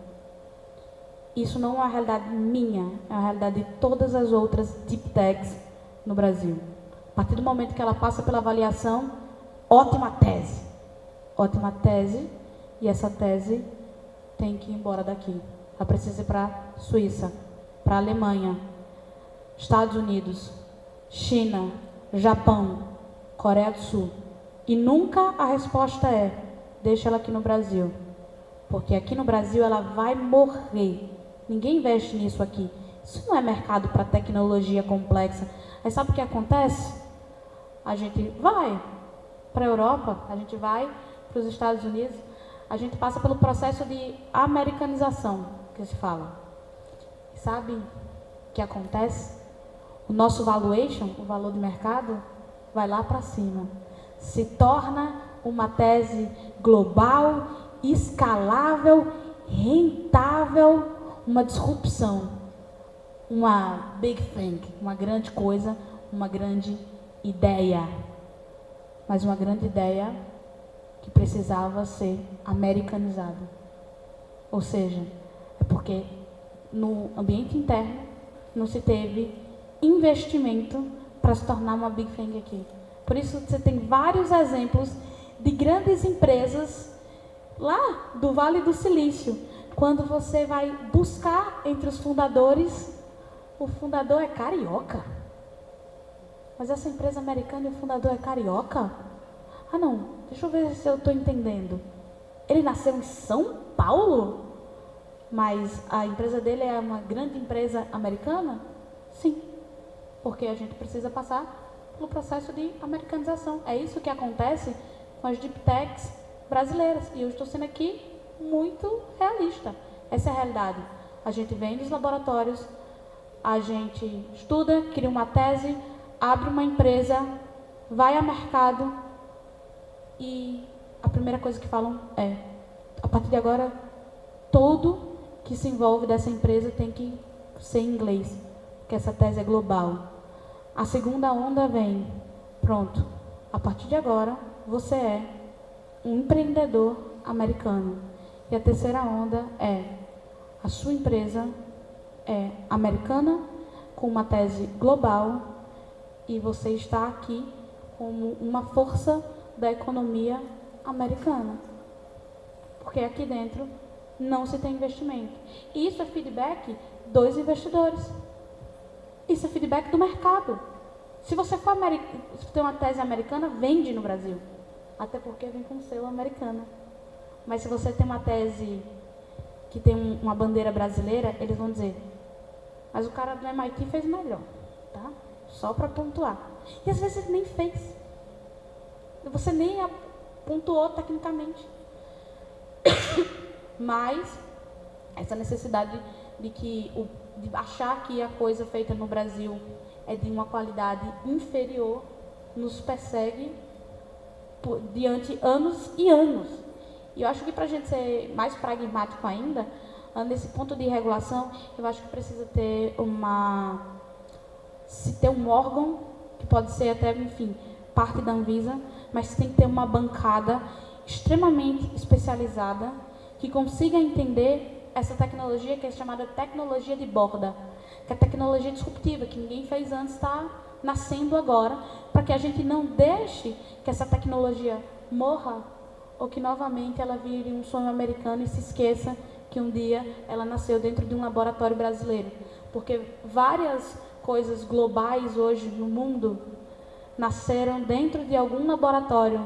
Isso não é uma realidade minha, é uma realidade de todas as outras deep techs no Brasil. A partir do momento que ela passa pela avaliação, ótima tese, e essa tese tem que ir embora daqui. Ela precisa ir para a Suíça, para a Alemanha, Estados Unidos, China, Japão, Coreia do Sul. E nunca a resposta é: deixa ela aqui no Brasil. Porque aqui no Brasil ela vai morrer. Ninguém investe nisso aqui. Isso não é mercado para tecnologia complexa. Aí sabe o que acontece? A gente vai para a Europa, a gente vai para os Estados Unidos, a gente passa pelo processo de americanização, que se fala. E sabe o que acontece? O nosso valuation, o valor do mercado, vai lá para cima. Se torna uma tese global, escalável, rentável, uma disrupção, uma big thing, uma grande coisa, uma grande ideia. Mas uma grande ideia que precisava ser americanizada. Ou seja, é porque no ambiente interno não se teve investimento para se tornar uma big thing aqui. Por isso você tem vários exemplos de grandes empresas lá do Vale do Silício. Quando você vai buscar entre os fundadores, o fundador é carioca. Mas essa empresa americana e o fundador é carioca? Ah não, deixa eu ver se eu estou entendendo. Ele nasceu em São Paulo? Mas a empresa dele é uma grande empresa americana? Sim, porque a gente precisa passar pelo processo de americanização. É isso que acontece com as deep techs brasileiras. E eu estou sendo aqui muito realista. Essa é a realidade. A gente vem dos laboratórios, a gente estuda, cria uma tese, abre uma empresa, vai ao mercado e a primeira coisa que falam é: a partir de agora, tudo que se envolve dessa empresa tem que ser em inglês, porque essa tese é global. A segunda onda vem: pronto, a partir de agora, você é um empreendedor americano. E a terceira onda é: a sua empresa é americana, com uma tese global, e você está aqui como uma força da economia americana. Porque aqui dentro não se tem investimento. E isso é feedback dos investidores. Isso é feedback do mercado. Se você for se tem uma tese americana, vende no Brasil. Até porque vem com selo americano. Mas se você tem uma tese que tem uma bandeira brasileira, eles vão dizer: mas o cara do MIT fez melhor, tá? Só para pontuar. E às vezes nem fez. Você nem pontuou tecnicamente. Mas essa necessidade de achar que a coisa feita no Brasil é de uma qualidade inferior nos persegue diante anos e anos. E eu acho que para a gente ser mais pragmático ainda, nesse ponto de regulação, eu acho que precisa ter um órgão, que pode ser até, enfim, parte da Anvisa, mas tem que ter uma bancada extremamente especializada que consiga entender essa tecnologia que é chamada tecnologia de borda, que é tecnologia disruptiva, que ninguém fez antes, está nascendo agora, para que a gente não deixe que essa tecnologia morra ou que novamente ela vire um sonho americano e se esqueça que um dia ela nasceu dentro de um laboratório brasileiro. Porque várias coisas globais hoje no mundo nasceram dentro de algum laboratório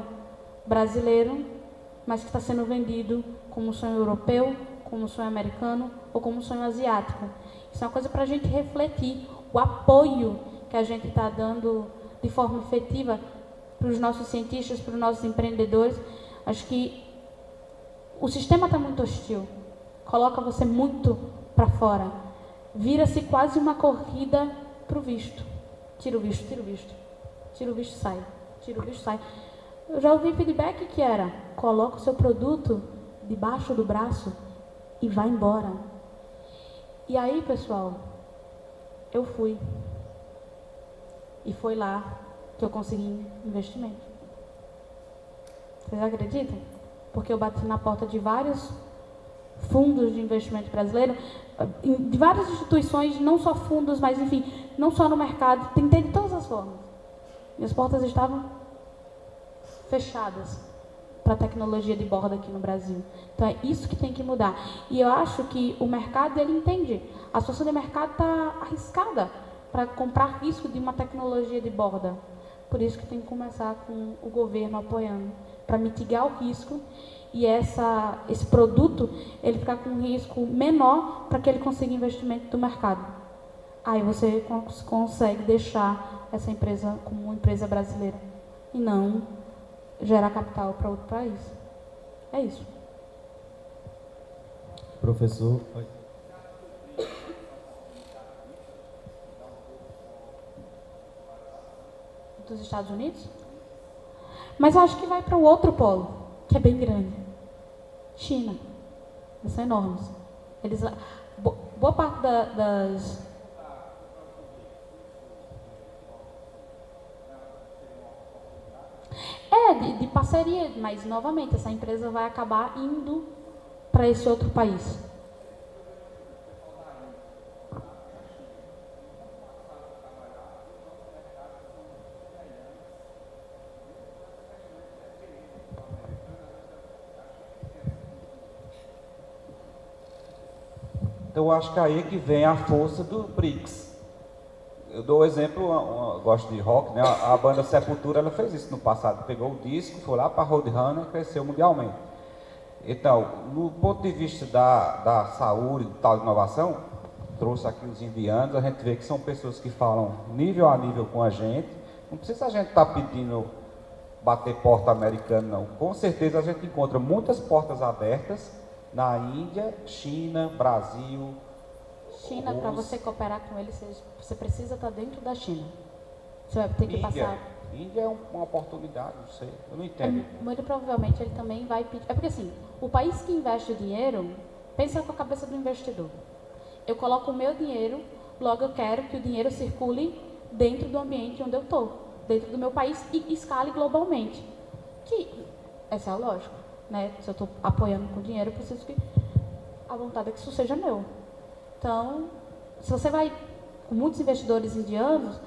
brasileiro, mas que está sendo vendido como um sonho europeu, como um sonho americano ou como um sonho asiático. Isso é uma coisa para a gente refletir, o apoio que a gente está dando de forma efetiva para os nossos cientistas, para os nossos empreendedores. Acho que o sistema está muito hostil, coloca você muito para fora, vira-se quase uma corrida para o visto. Tira o visto, tira o visto, tira o visto, sai, tira o visto, sai. Eu já ouvi feedback que era, coloca o seu produto debaixo do braço e vai embora. E aí, pessoal, eu fui. E foi lá que eu consegui investimento. Vocês acreditam? Porque eu bati na porta de vários fundos de investimento brasileiro, de várias instituições, não só fundos, mas enfim, não só no mercado, tentei de todas as formas. Minhas portas estavam fechadas para a tecnologia de borda aqui no Brasil. Então é isso que tem que mudar. E eu acho que o mercado, ele entende. A situação do mercado está arriscada para comprar risco de uma tecnologia de borda. Por isso que tem que começar com o governo apoiando, para mitigar o risco e esse produto ele ficar com um risco menor para que ele consiga investimento do mercado. Aí você consegue deixar essa empresa como uma empresa brasileira e não gerar capital para outro país. É isso. Professor. Dos Estados Unidos? Mas eu acho que vai para o outro polo, que é bem grande. China. Eles são enormes. Boa parte das... de parceria, mas novamente essa empresa vai acabar indo para esse outro país. Então, eu acho que aí é que vem a força do BRICS. Eu dou um exemplo, eu gosto de rock, né? A banda Sepultura, ela fez isso no passado, pegou o disco, foi lá para Roadrunner e cresceu mundialmente. Então, no ponto de vista da saúde, de tal inovação, trouxe aqui os indianos, a gente vê que são pessoas que falam nível a nível com a gente, não precisa a gente estar pedindo bater porta americana, não. Com certeza a gente encontra muitas portas abertas na Índia, China, Brasil. China, para você cooperar com eles, você precisa estar dentro da China. Você vai ter que passar... Índia é uma oportunidade, não sei, eu não entendo. Muito provavelmente ele também vai pedir... É porque assim, o país que investe o dinheiro, pensa com a cabeça do investidor. Eu coloco o meu dinheiro, logo eu quero que o dinheiro circule dentro do ambiente onde eu estou, dentro do meu país e escale globalmente. Essa é a lógica, né? Se eu estou apoiando com dinheiro, eu preciso que a vontade é que isso seja meu. Então, se você vai com muitos investidores indianos,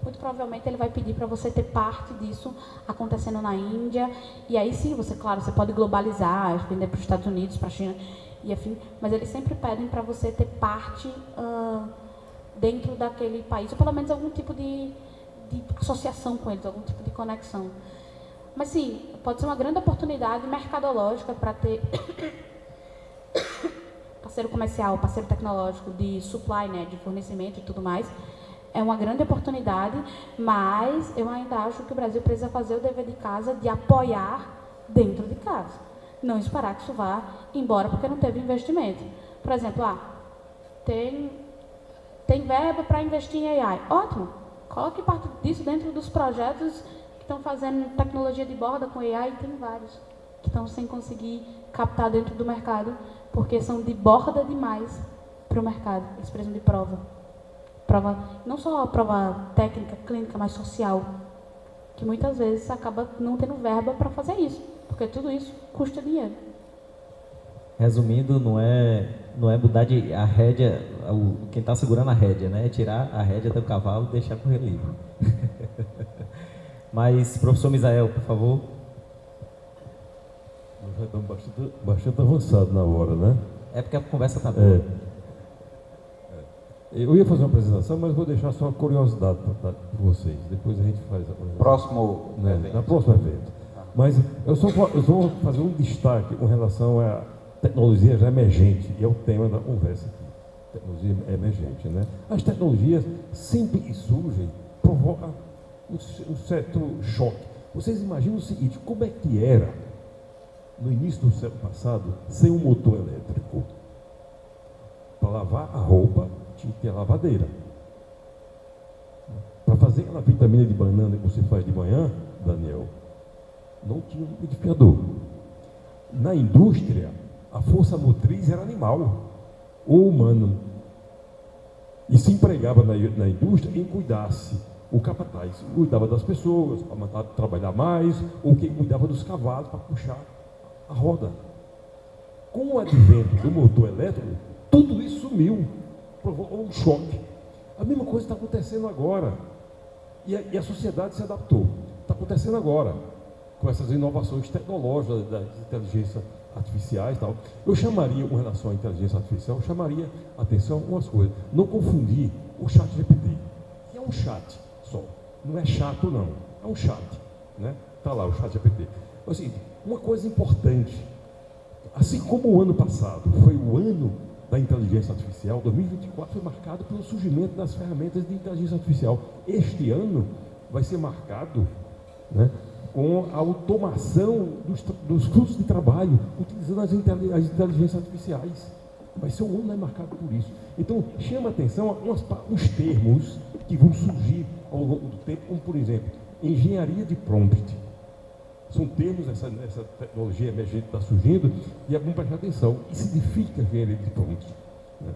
muito provavelmente ele vai pedir para você ter parte disso acontecendo na Índia. E aí sim, você pode globalizar, vender para os Estados Unidos, para a China e afim, mas eles sempre pedem para você ter parte dentro daquele país, ou pelo menos algum tipo de associação com eles, algum tipo de conexão. Mas sim, pode ser uma grande oportunidade mercadológica para ter parceiro comercial, parceiro tecnológico, de supply, né, de fornecimento e tudo mais. É uma grande oportunidade, mas eu ainda acho que o Brasil precisa fazer o dever de casa de apoiar dentro de casa. Não esperar que isso vá embora porque não teve investimento. Por exemplo, tem verba para investir em AI. Ótimo, coloque parte disso dentro dos projetos que estão fazendo tecnologia de borda com AI, tem vários. que estão sem conseguir captar dentro do mercado, porque são de borda demais para o mercado. Eles precisam de prova. Prova, não só a prova técnica, clínica, mas social, que muitas vezes acaba não tendo verba para fazer isso, porque tudo isso custa dinheiro. Resumindo, não é mudar a rédea, quem está segurando a rédea, né? É tirar a rédea do cavalo e deixar correr livre. Mas, professor Misael, por favor. Nós já estamos bastante avançados na hora, né? É porque a conversa está boa. Eu ia fazer uma apresentação, mas vou deixar só uma curiosidade para vocês. Depois a gente faz a apresentação. Próximo evento. Na próxima evento. Mas eu só vou fazer um destaque com relação à tecnologia já emergente, e é o tema da conversa aqui. Tecnologia emergente, né? As tecnologias sempre que surgem provocam um certo choque. Vocês imaginam o seguinte, como é que era no início do século passado sem um motor elétrico? Para lavar a roupa tinha que ter a lavadeira. Para fazer aquela vitamina de banana que você faz de manhã, Daniel, não tinha um liquidificador. Na indústria, a força motriz era animal ou humano. E se empregava na indústria em cuidasse. O capataz cuidava das pessoas para mandar trabalhar mais, ou quem cuidava dos cavalos para puxar a roda. Com o advento do motor elétrico, tudo isso sumiu, provocou um choque. A mesma coisa está acontecendo agora. E a sociedade se adaptou. Está acontecendo agora, com essas inovações tecnológicas das inteligências artificiais e tal. Eu chamaria, com relação à inteligência artificial, eu chamaria a atenção umas coisas. Não confundir o chat GPT, que é um chat só. Não é chato, não. É um chat. Né? Está lá o chat GPT. Assim, uma coisa importante, assim como o ano passado foi o ano da inteligência artificial, 2024 foi marcado pelo surgimento das ferramentas de inteligência artificial. Este ano vai ser marcado, né, com a automação dos fluxos de trabalho, utilizando as inteligências artificiais. Vai ser um ano marcado por isso. Então, chama a atenção uns termos que vão surgir ao longo do tempo, como, por exemplo, engenharia de prompt. São termos, essa tecnologia emergente está surgindo, e é bom prestar atenção. O que significa engenharia de prompt? Né?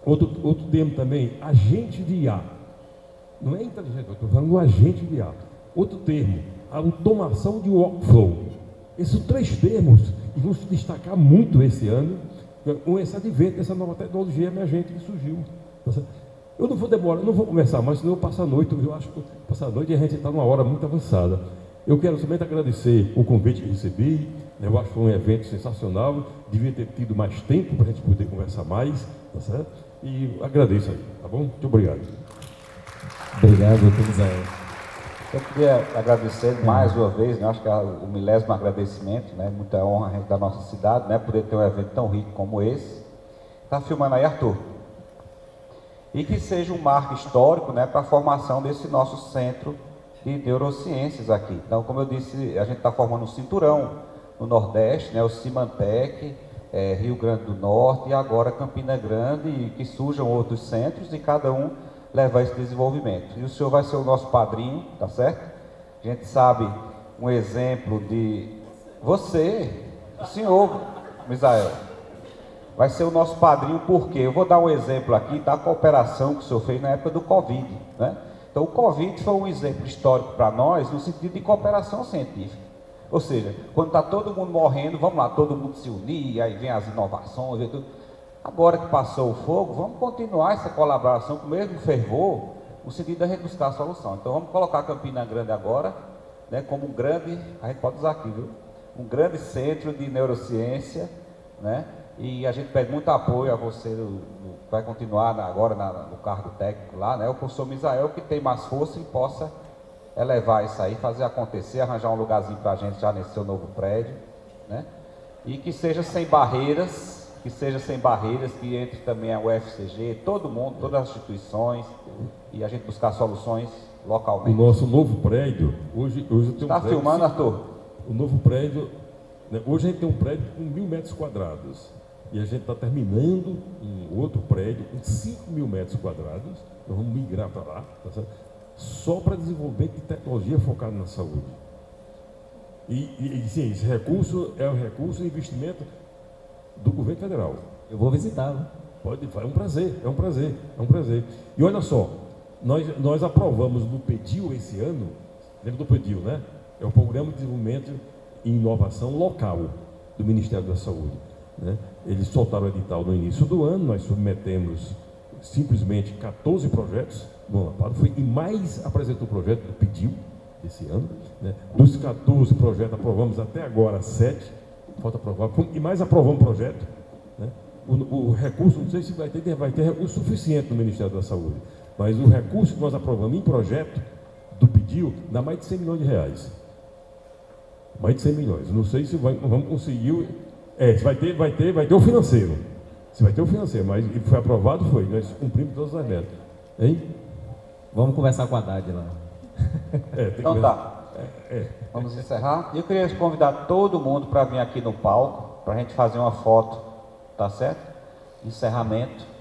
Outro termo também, agente de IA. Não é inteligente, eu estou falando do agente de IA. Outro termo, automação de workflow. Esses 3 termos que vão se destacar muito esse ano, com esse advento dessa nova tecnologia emergente que surgiu. Eu não vou demorar, não vou conversar mais, senão eu passo a noite. Eu acho que passar a noite e a gente está numa hora muito avançada. Eu quero somente agradecer o convite que recebi. Eu acho que foi um evento sensacional. Devia ter tido mais tempo para a gente poder conversar mais, tá certo? E agradeço aí, tá bom? Muito obrigado. Obrigado, doutor Misael. Eu queria agradecer mais uma vez, né? Acho que é o 1000º agradecimento, né? Muita honra a gente da nossa cidade, né? Poder ter um evento tão rico como esse. Está filmando aí, Arthur? E que seja um marco histórico, né? Para a formação desse nosso centro de neurociências aqui. Então, como eu disse, a gente está formando um cinturão no Nordeste, né? O Cimantec, Rio Grande do Norte e agora Campina Grande, e que surjam outros centros e cada um levar esse desenvolvimento. E o senhor vai ser o nosso padrinho, tá certo? A gente sabe um exemplo de você, o senhor, Misael, vai ser o nosso padrinho, porque eu vou dar um exemplo aqui da cooperação que o senhor fez na época do Covid, né? Então, o Covid foi um exemplo histórico para nós no sentido de cooperação científica. Ou seja, quando está todo mundo morrendo, vamos lá, todo mundo se unir, aí vem as inovações e tudo. Agora que passou o fogo, vamos continuar essa colaboração com o mesmo fervor, no sentido de a gente buscar a solução. Então, vamos colocar Campina Grande agora, né, como um grande, a gente pode usar aqui, viu? Um grande centro de neurociência, né? E a gente pede muito apoio a você, vai continuar agora no cargo técnico lá, né? O professor Misael, que tem mais força e possa elevar isso aí, fazer acontecer, arranjar um lugarzinho para a gente já nesse seu novo prédio, né? E que seja sem barreiras, que entre também a UFCG, todo mundo, todas as instituições, e a gente buscar soluções localmente. O nosso novo prédio, hoje tem um Está prédio... filmando, Arthur? O novo prédio, né, hoje a gente tem um prédio com 1.000 metros quadrados. E a gente está terminando um outro prédio com 5.000 metros quadrados. Nós vamos migrar para lá, tá certo? Só para desenvolvimento de tecnologia focada na saúde. Sim, esse recurso é um recurso de investimento do governo federal. Eu vou visitá-lo. Pode, é um prazer, é um prazer, é um prazer. E olha só, nós aprovamos no PEDIL esse ano, lembra do PEDIL, né? É o Programa de Desenvolvimento e Inovação Local do Ministério da Saúde, né? Eles soltaram o edital no início do ano, nós submetemos simplesmente 14 projetos no ano passado, e mais apresentou o projeto do PEDIL desse ano, né? Dos 14 projetos, aprovamos até agora 7, falta aprovar, e mais aprovamos projeto, né? O recurso, não sei se vai ter recurso suficiente no Ministério da Saúde, mas o recurso que nós aprovamos em projeto do PEDIL dá mais de 100 milhões de reais. Mais de 100 milhões. Não sei se vamos conseguir. Se vai ter o financeiro. Se vai ter o financeiro, mas foi aprovado, foi. Nós cumprimos todas as metas. Hein? Vamos conversar com a Haddad lá. Então tá. Vamos encerrar. Eu queria convidar todo mundo para vir aqui no palco, para a gente fazer uma foto, tá certo? Encerramento.